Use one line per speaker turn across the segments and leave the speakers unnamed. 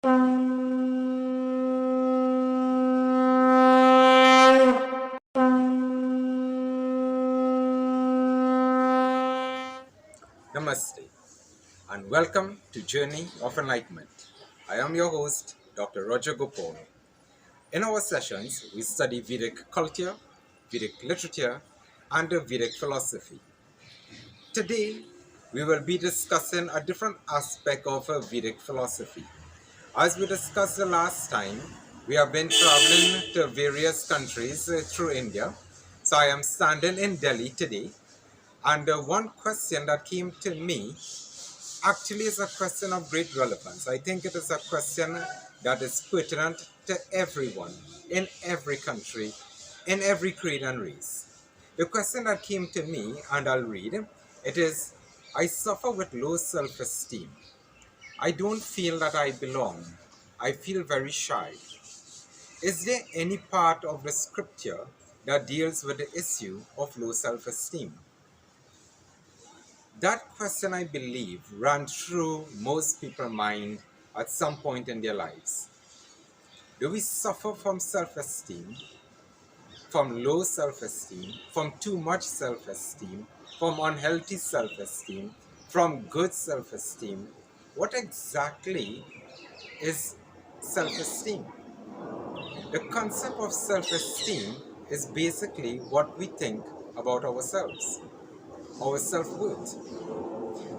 Namaste and welcome to Journey of Enlightenment. I am your host, Dr. Roger Gopal. In our sessions, we study Vedic culture, Vedic literature, and Vedic philosophy. Today, we will be discussing a different aspect of Vedic philosophy. As we discussed the last time, we have been traveling to various countries through India. So I am standing in Delhi today, and one question that came to me actually is a question of great relevance. I think it is a question that is pertinent to everyone, in every country, in every creed and race. The question that came to me, and I'll read, it is, I suffer with low self-esteem. I don't feel that I belong. I feel very shy. Is there any part of the scripture that deals with the issue of low self-esteem? That question, I believe, ran through most people's mind at some point in their lives. Do we suffer from self-esteem, from low self-esteem, from too much self-esteem, from unhealthy self-esteem, from good self-esteem? What exactly is self-esteem? The concept of self-esteem is basically what we think about ourselves, our self-worth.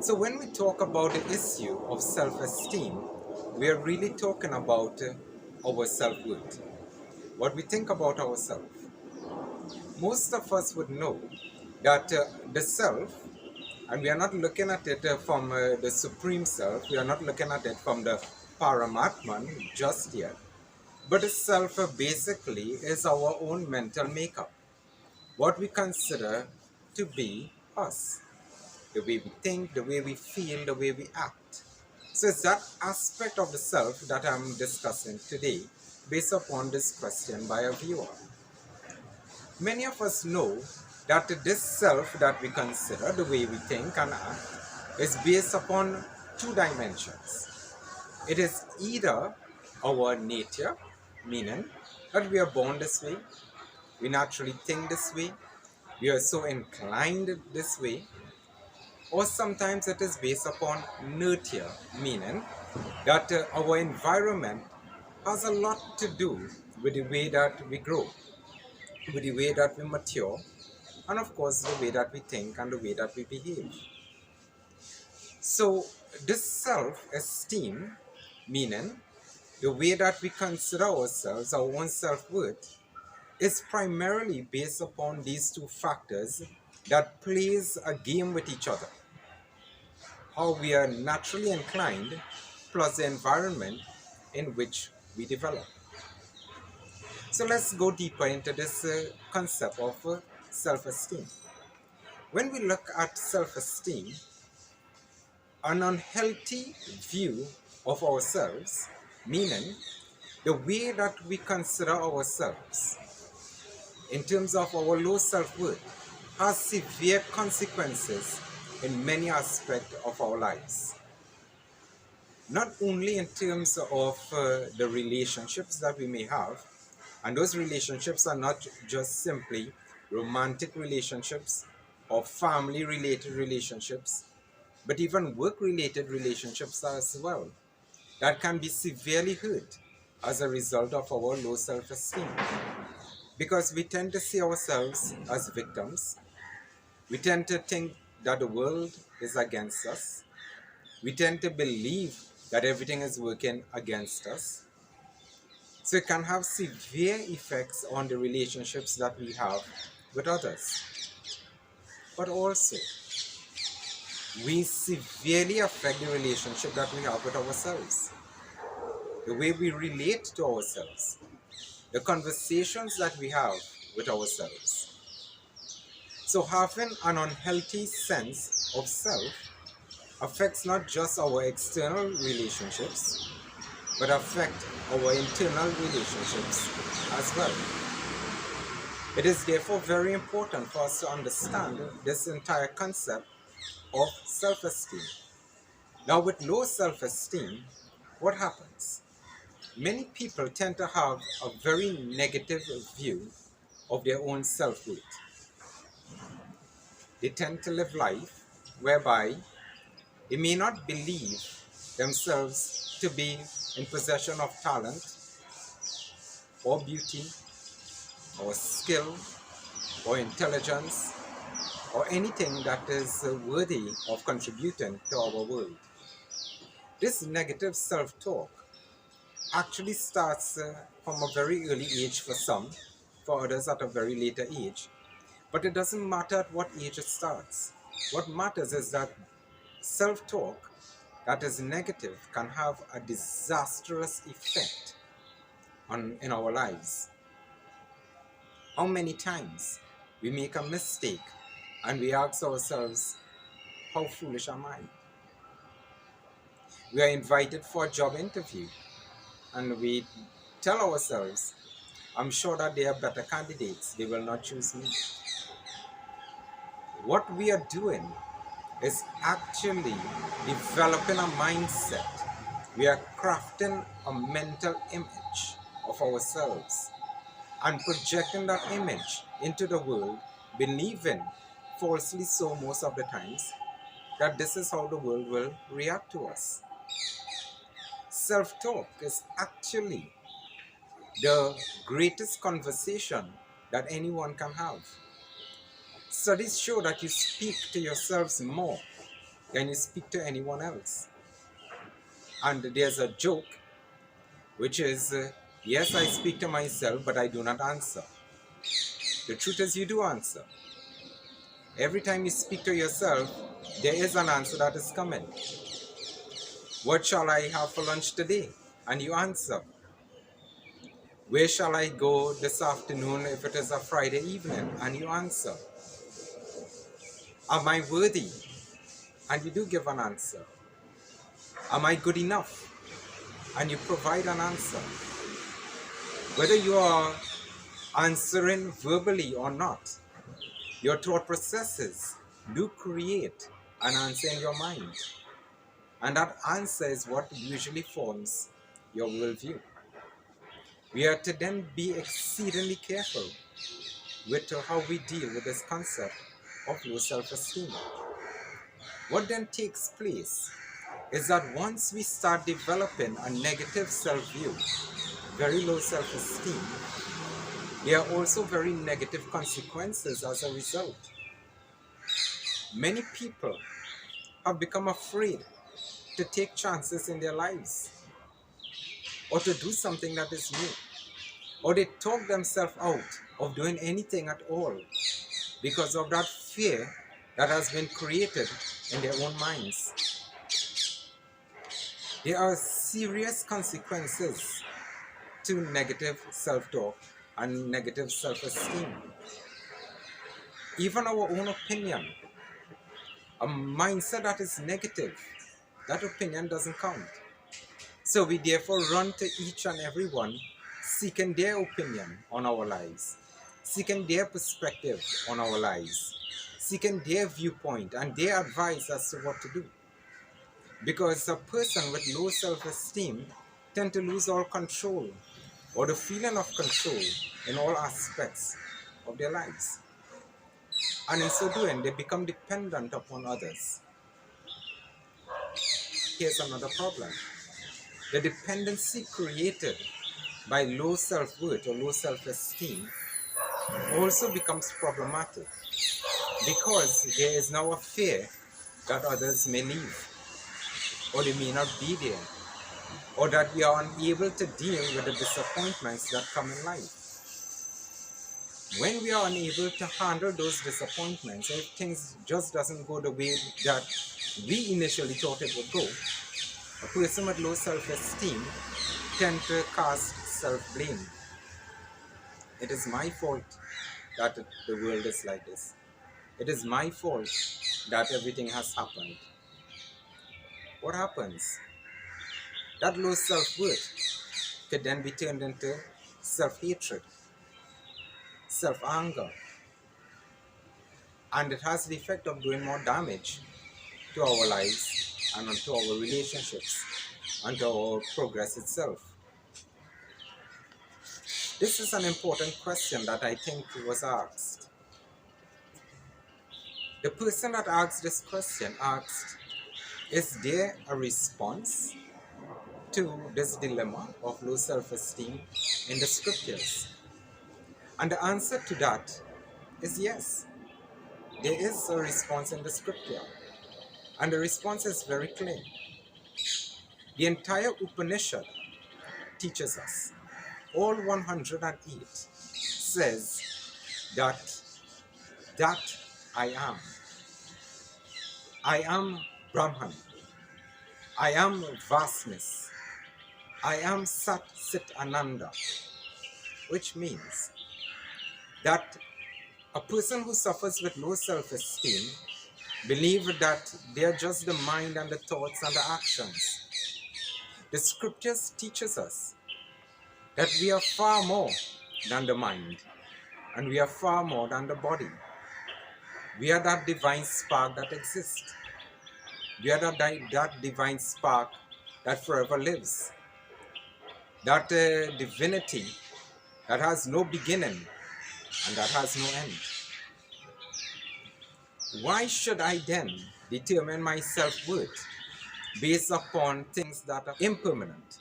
So when we talk about the issue of self-esteem, we are really talking about our self-worth, what we think about ourselves. Most of us would know that the self, and we are not looking at it from the supreme self, we are not looking at it from the Paramatman just yet, but the self basically is our own mental makeup, what we consider to be us, the way we think, the way we feel, the way we act. So it's that aspect of the self that I'm discussing today based upon this question by a viewer. Many of us know that this self that we consider, the way we think and act, is based upon two dimensions. It is either our nature, meaning that we are born this way, we naturally think this way, we are so inclined this way, or sometimes it is based upon nurture, meaning that our environment has a lot to do with the way that we grow, with the way that we mature, and of course the way that we think and the way that we behave. So this self-esteem, meaning the way that we consider ourselves, our own self-worth, is primarily based upon these two factors that plays a game with each other. How we are naturally inclined plus the environment in which we develop. So let's go deeper into this concept of self-esteem. When we look at self-esteem, an unhealthy view of ourselves, meaning the way that we consider ourselves in terms of our low self-worth, has severe consequences in many aspects of our lives. Not only in terms of the relationships that we may have, and those relationships are not just simply romantic relationships or family related relationships, but even work related relationships as well, that can be severely hurt as a result of our low self-esteem. Because we tend to see ourselves as victims, we tend to think that the world is against us, we tend to believe that everything is working against us. So it can have severe effects on the relationships that we have with others. But also, we severely affect the relationship that we have with ourselves, the way we relate to ourselves, the conversations that we have with ourselves. So having an unhealthy sense of self affects not just our external relationships, but affect our internal relationships as well. It is therefore very important for us to understand this entire concept of self-esteem. Now with low self-esteem, what happens? Many people tend to have a very negative view of their own self-worth. They tend to live life whereby they may not believe themselves to be in possession of talent or beauty or skill or intelligence or anything that is worthy of contributing to our world. This negative self-talk actually starts from a very early age for some, for others at a very later age. But it doesn't matter at what age it starts. What matters is that self-talk that is negative can have a disastrous effect in our lives. How many times we make a mistake and we ask ourselves, how foolish am I? We are invited for a job interview and we tell ourselves, I'm sure that they are better candidates, they will not choose me. What we are doing is actually developing a mindset. We are crafting a mental image of ourselves and projecting that image into the world, believing, falsely so most of the times, that this is how the world will react to us. Self-talk is actually the greatest conversation that anyone can have. Studies show that you speak to yourselves more than you speak to anyone else. And there's a joke, which is, yes, I speak to myself, but I do not answer. The truth is, you do answer. Every time you speak to yourself, there is an answer that is coming. What shall I have for lunch today? And you answer. Where shall I go this afternoon if it is a Friday evening? And you answer. Am I worthy? And you do give an answer. Am I good enough? And you provide an answer. Whether you are answering verbally or not, your thought processes do create an answer in your mind. And that answer is what usually forms your worldview. We are to then be exceedingly careful with how we deal with this concept of low self-esteem. What then takes place is that once we start developing a negative self-view, very low self-esteem, there are also very negative consequences as a result. Many people have become afraid to take chances in their lives or to do something that is new, or they talk themselves out of doing anything at all because of that fear that has been created in their own minds. There are serious consequences to negative self-talk and negative self-esteem. Even our own opinion, a mindset that is negative, that opinion doesn't count. So we therefore run to each and every one seeking their opinion on our lives, seeking their perspective on our lives, seeking their viewpoint and their advice as to what to do. Because a person with low self-esteem tend to lose all control or the feeling of control in all aspects of their lives. And in so doing, they become dependent upon others. Here's another problem. The dependency created by low self-worth or low self-esteem also becomes problematic because there is now a fear that others may leave or they may not be there or that we are unable to deal with the disappointments that come in life. When we are unable to handle those disappointments, if things just doesn't go the way that we initially thought it would go, a person with low self-esteem tend to cast self-blame. It is my fault that the world is like this. It is my fault that everything has happened. What happens? That low self-worth could then be turned into self-hatred, self-anger, and it has the effect of doing more damage to our lives and to our relationships and to our progress itself. This is an important question that I think was asked. The person that asked this question asked, is there a response to this dilemma of low self-esteem in the scriptures? And the answer to that is yes. There is a response in the scripture. And the response is very clear. The entire Upanishad teaches us, all 108 says that I am. I am Brahman. I am vastness. I am Sat Sit Ananda. Which means that a person who suffers with low self-esteem believes that they are just the mind and the thoughts and the actions. The scriptures teaches us that we are far more than the mind and we are far more than the body. We are that divine spark that exists. We are that divine spark that forever lives. That divinity that has no beginning and that has no end. Why should I then determine my self-worth based upon things that are impermanent?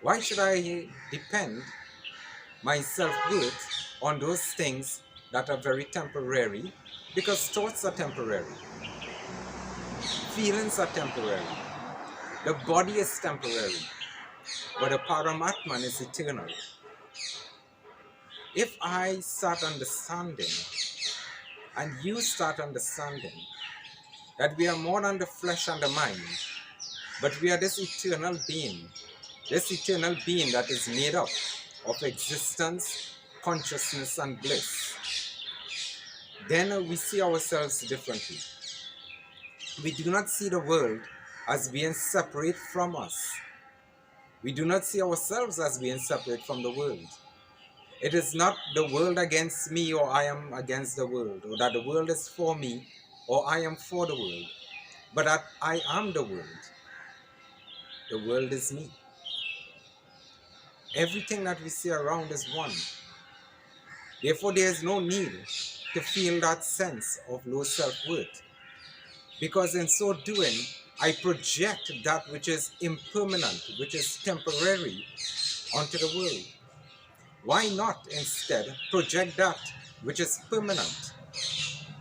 Why should I depend my self-worth on those things that are very temporary? Because thoughts are temporary. Feelings are temporary. The body is temporary. But the Paramatman is eternal. If I start understanding and you start understanding that we are more than the flesh and the mind, but we are this eternal being that is made up of existence, consciousness, and bliss, then we see ourselves differently. We do not see the world as being separate from us. We do not see ourselves as being separate from the world. It is not the world against me or I am against the world, or that the world is for me or I am for the world, but that I am the world. The world is me. Everything that we see around is one. Therefore, there is no need to feel that sense of low self-worth, because in so doing, I project that which is impermanent, which is temporary, onto the world. Why not instead project that which is permanent,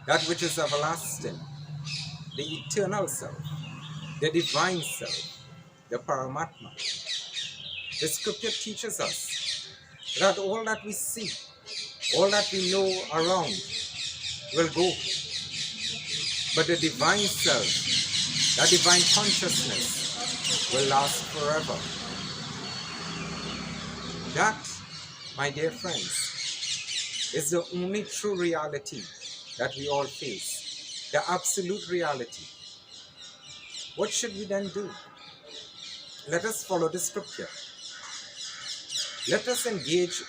that which is everlasting, the eternal self, the divine self, the Paramatma? The scripture teaches us that all that we see, all that we know around will go, but the divine self, that divine consciousness will last forever. That, my dear friends, is the only true reality that we all face, the absolute reality. What should we then do? Let us follow the scripture. Let us engage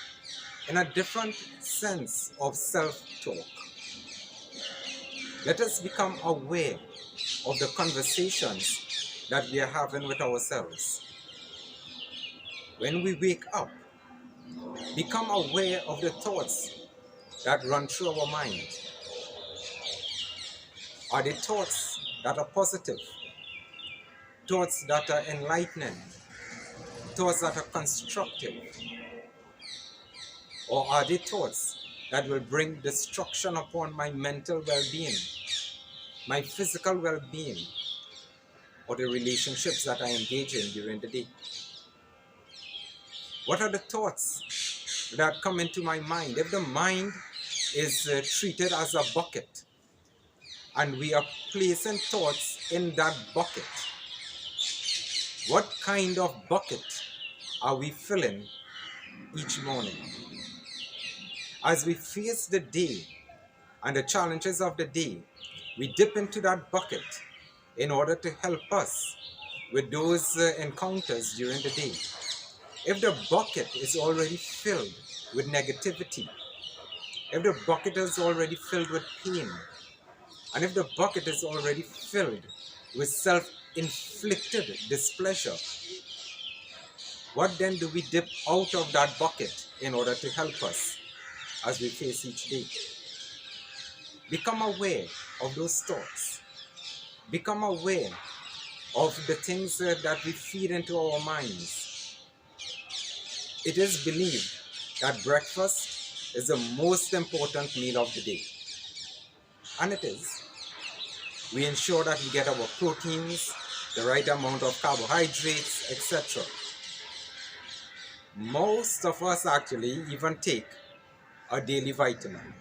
in a different sense of self-talk. Let us become aware of the conversations that we are having with ourselves. When we wake up, become aware of the thoughts that run through our mind. Are they thoughts that are positive? Thoughts that are enlightening? Thoughts that are constructive? Or are they thoughts that will bring destruction upon my mental well-being, my physical well-being, or the relationships that I engage in during the day? What are the thoughts that come into my mind? If the mind is treated as a bucket, and we are placing thoughts in that bucket, what kind of bucket are we filling each morning? As we face the day and the challenges of the day, we dip into that bucket in order to help us with those encounters during the day. If the bucket is already filled with negativity, if the bucket is already filled with pain, and if the bucket is already filled with self-inflicted displeasure, What then do we dip out of that bucket in order to help us as we face each day? Become aware of those thoughts. Become aware of the things that we feed into our minds. It is believed that breakfast is the most important meal of the day. And it is. We ensure that we get our proteins, the right amount of carbohydrates, etc. Most of us actually even take a daily vitamin.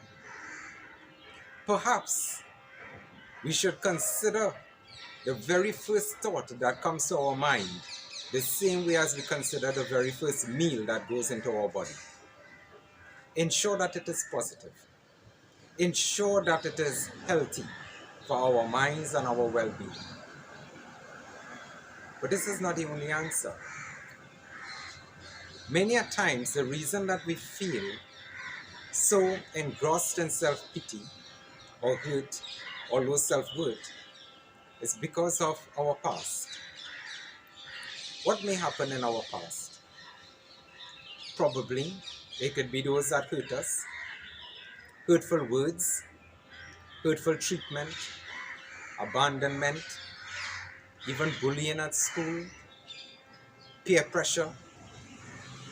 Perhaps we should consider the very first thought that comes to our mind the same way as we consider the very first meal that goes into our body. Ensure that it is positive. Ensure that it is healthy for our minds and our well-being. But this is not the only answer. Many a times the reason that we feel so engrossed in self-pity or hurt or low self-worth is because of our past. What may happen in our past? Probably it could be those that hurt us, hurtful words, hurtful treatment, abandonment, even bullying at school, peer pressure,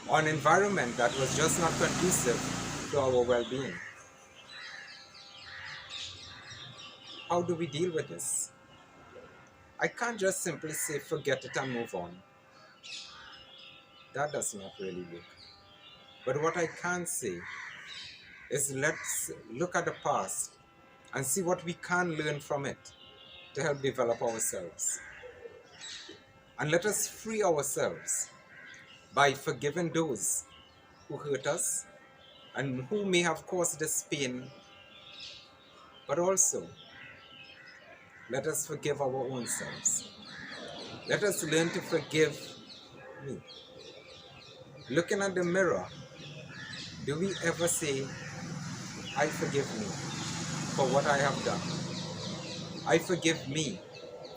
or an environment that was just not conducive to our well-being. How do we deal with this? I can't just simply say forget it and move on. That does not really work. But what I can say is let's look at the past and see what we can learn from it to help develop ourselves. And let us free ourselves by forgiving those who hurt us and who may have caused this pain, but also let us forgive our own selves. Let us learn to forgive me. Looking at the mirror, do we ever say, I forgive me for what I have done? I forgive me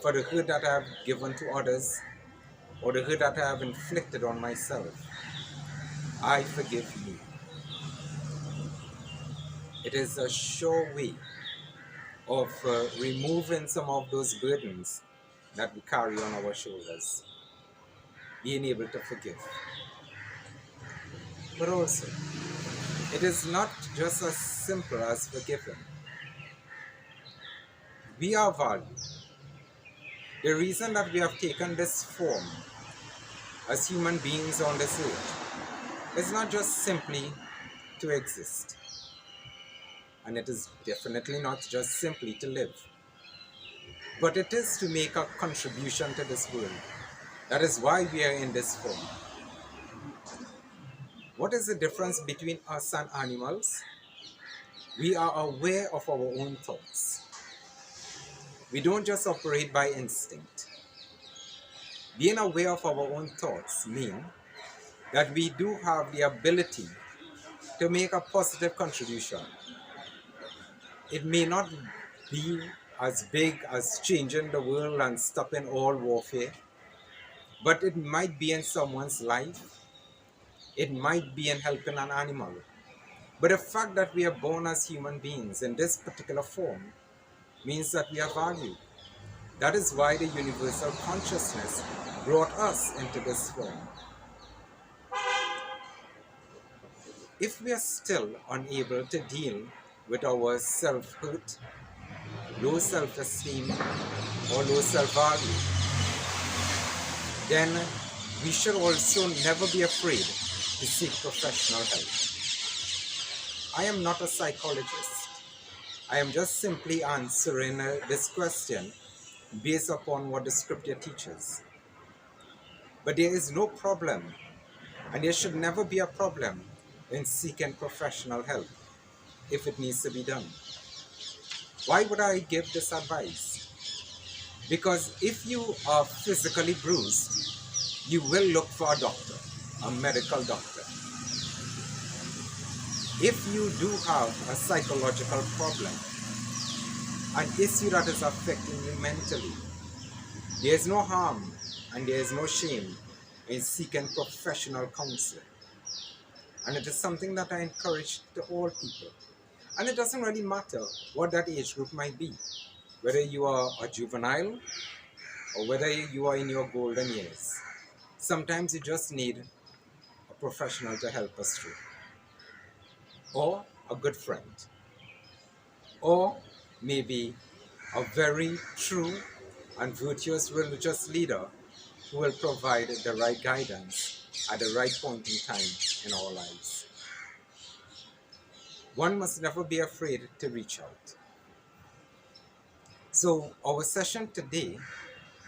for the hurt that I have given to others or the hurt that I have inflicted on myself. I forgive me. It is a sure way of removing some of those burdens that we carry on our shoulders. Being able to forgive. But also, it is not just as simple as forgiving. We are valued. The reason that we have taken this form as human beings on this earth is not just simply to exist. And it is definitely not just simply to live. But it is to make a contribution to this world. That is why we are in this form. What is the difference between us and animals? We are aware of our own thoughts. We don't just operate by instinct. Being aware of our own thoughts means that we do have the ability to make a positive contribution. It may not be as big as changing the world and stopping all warfare, but it might be in someone's life. It might be in helping an animal. But the fact that we are born as human beings in this particular form means that we are valued. That is why the universal consciousness brought us into this form. If we are still unable to deal with our self-hurt, low self-esteem, or low self-value, then we should also never be afraid to seek professional help. I am not a psychologist. I am just simply answering this question based upon what the scripture teaches. But there is no problem, and there should never be a problem in seeking professional help if it needs to be done. Why would I give this advice? Because if you are physically bruised, you will look for a doctor, a medical doctor. If you do have a psychological problem, an issue that is affecting you mentally, there is no harm and there is no shame in seeking professional counsel. And it is something that I encourage to all people. And it doesn't really matter what that age group might be, whether you are a juvenile or whether you are in your golden years. Sometimes you just need a professional to help us through, or a good friend, or maybe a very true and virtuous religious leader who will provide the right guidance at the right point in time in our lives. One must never be afraid to reach out. So, our session today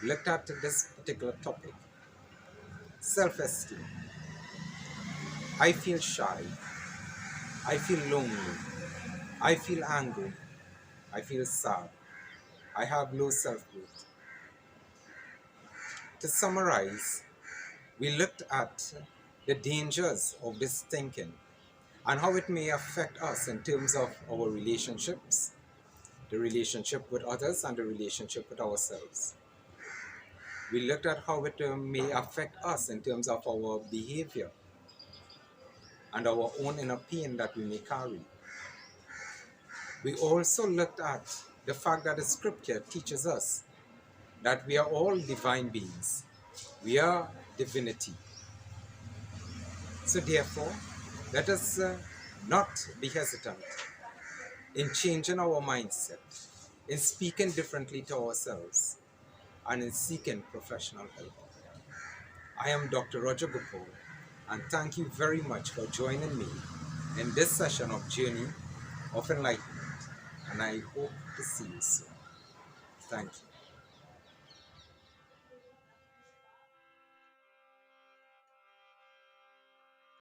looked at this particular topic: self esteem. I feel shy, I feel lonely, I feel angry, I feel sad, I have low self worth. To summarize, we looked at the dangers of this thinking and how it may affect us in terms of our relationships, the relationship with others, and the relationship with ourselves. We looked at how it may affect us in terms of our behavior and our own inner pain that we may carry. We also looked at the fact that the scripture teaches us that we are all divine beings. We are divinity. So therefore, let us not be hesitant in changing our mindset, in speaking differently to ourselves, and in seeking professional help. I am Dr. Roger Gopal, and thank you very much for joining me in this session of Journey of Enlightenment, and I hope to see you soon. Thank you.